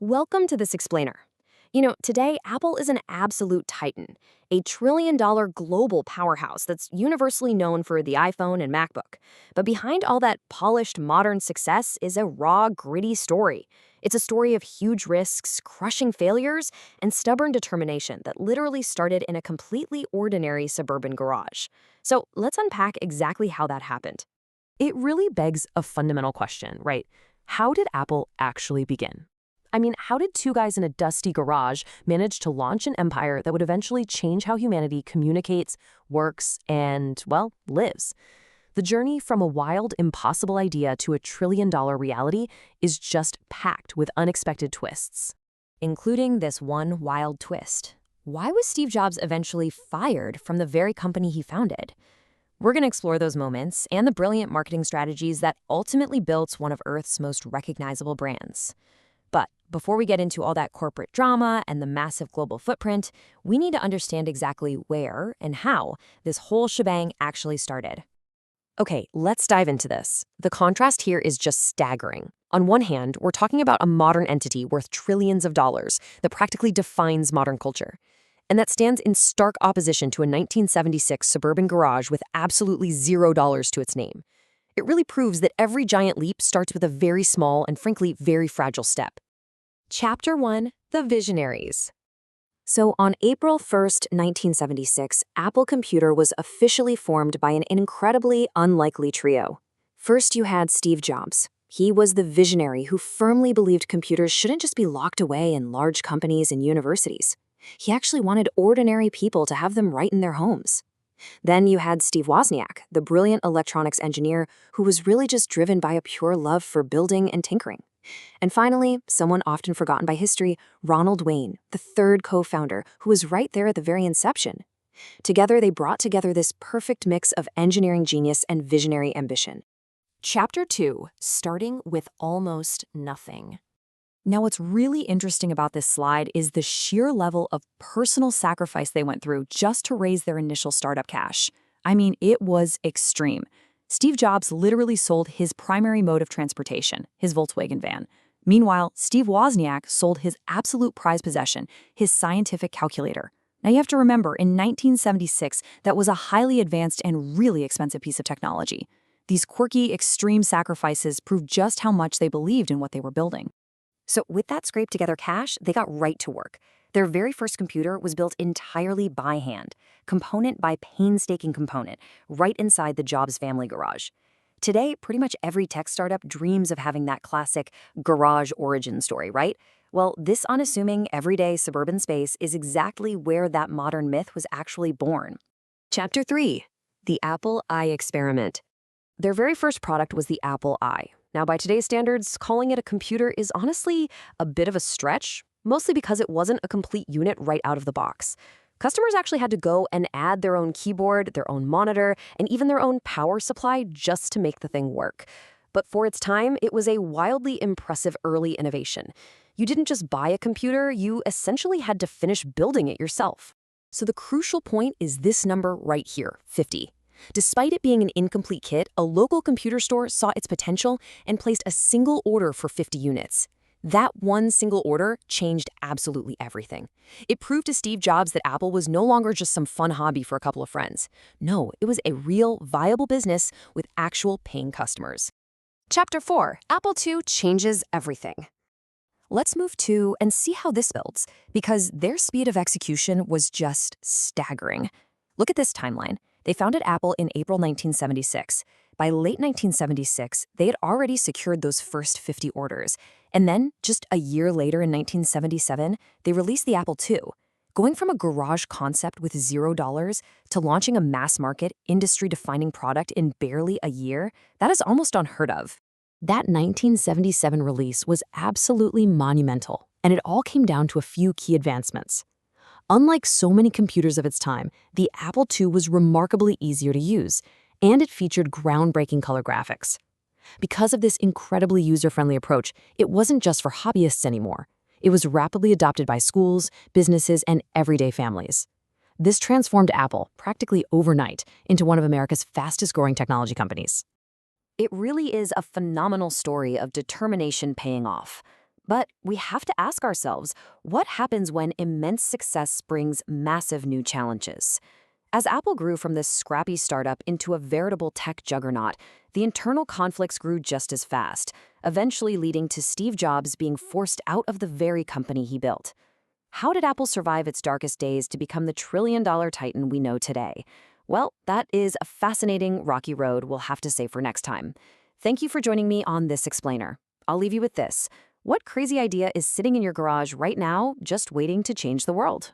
Welcome to this explainer. Today, Apple is an absolute titan, a trillion-dollar global powerhouse that's universally known for the iPhone and MacBook. But behind all that polished modern success is a raw, gritty story. It's a story of huge risks, crushing failures, and stubborn determination that literally started in a completely ordinary suburban garage. So let's unpack exactly how that happened. It really begs a fundamental question, right? How did Apple actually begin? How did two guys in a dusty garage manage to launch an empire that would eventually change how humanity communicates, works, and, well, lives? The journey from a wild, impossible idea to a trillion-dollar reality is just packed with unexpected twists. Including this one wild twist. Why was Steve Jobs eventually fired from the very company he founded? We're going to explore those moments and the brilliant marketing strategies that ultimately built one of Earth's most recognizable brands. But before we get into all that corporate drama and the massive global footprint, we need to understand exactly where and how this whole shebang actually started. Okay, let's dive into this. The contrast here is just staggering. On one hand, we're talking about a modern entity worth trillions of dollars that practically defines modern culture. And that stands in stark opposition to a 1976 suburban garage with absolutely $0 to its name. It really proves that every giant leap starts with a very small and frankly very fragile step. Chapter 1: The Visionaries. So on April 1st, 1976, Apple Computer was officially formed by an incredibly unlikely trio. First, you had Steve Jobs. He was the visionary who firmly believed computers shouldn't just be locked away in large companies and universities. He actually wanted ordinary people to have them right in their homes. Then you had Steve Wozniak, the brilliant electronics engineer who was really just driven by a pure love for building and tinkering. And finally, someone often forgotten by history, Ronald Wayne, the third co-founder, who was right there at the very inception. Together, they brought together this perfect mix of engineering genius and visionary ambition. Chapter 2, starting with almost nothing. Now, what's really interesting about this slide is the sheer level of personal sacrifice they went through just to raise their initial startup cash. It was extreme. Steve Jobs literally sold his primary mode of transportation, his Volkswagen van. Meanwhile, Steve Wozniak sold his absolute prized possession, his scientific calculator. Now you have to remember, in 1976, that was a highly advanced and really expensive piece of technology. These quirky, extreme sacrifices proved just how much they believed in what they were building. So with that scraped together cash, they got right to work. Their very first computer was built entirely by hand, component by painstaking component, right inside the Jobs family garage. Today, pretty much every tech startup dreams of having that classic garage origin story, right? Well, this unassuming, everyday suburban space is exactly where that modern myth was actually born. Chapter 3: The Apple I Experiment. Their very first product was the Apple I. Now, by today's standards, calling it a computer is honestly a bit of a stretch, mostly because it wasn't a complete unit right out of the box. Customers actually had to go and add their own keyboard, their own monitor, and even their own power supply just to make the thing work. But for its time, it was a wildly impressive early innovation. You didn't just buy a computer, you essentially had to finish building it yourself. So the crucial point is this number right here, 50. Despite it being an incomplete kit, a local computer store saw its potential and placed a single order for 50 units. That one single order changed absolutely everything. It proved to Steve Jobs that Apple was no longer just some fun hobby for a couple of friends. No, it was a real, viable business with actual paying customers. Chapter 4: Apple II changes everything. Let's move to and see how this builds, because their speed of execution was just staggering. Look at this timeline. They founded Apple in April 1976. By late 1976, they had already secured those first 50 orders. And then, just a year later in 1977, they released the Apple II. Going from a garage concept with $0 to launching a mass-market, industry-defining product in barely a year, that is almost unheard of. That 1977 release was absolutely monumental, and it all came down to a few key advancements. Unlike so many computers of its time, the Apple II was remarkably easier to use, and it featured groundbreaking color graphics. Because of this incredibly user-friendly approach, it wasn't just for hobbyists anymore. It was rapidly adopted by schools, businesses, and everyday families. This transformed Apple, practically overnight, into one of America's fastest-growing technology companies. It really is a phenomenal story of determination paying off. But we have to ask ourselves, what happens when immense success brings massive new challenges? As Apple grew from this scrappy startup into a veritable tech juggernaut, the internal conflicts grew just as fast, eventually leading to Steve Jobs being forced out of the very company he built. How did Apple survive its darkest days to become the trillion-dollar titan we know today? Well, that is a fascinating, rocky road we'll have to save for next time. Thank you for joining me on This Explainer. I'll leave you with this. What crazy idea is sitting in your garage right now, just waiting to change the world?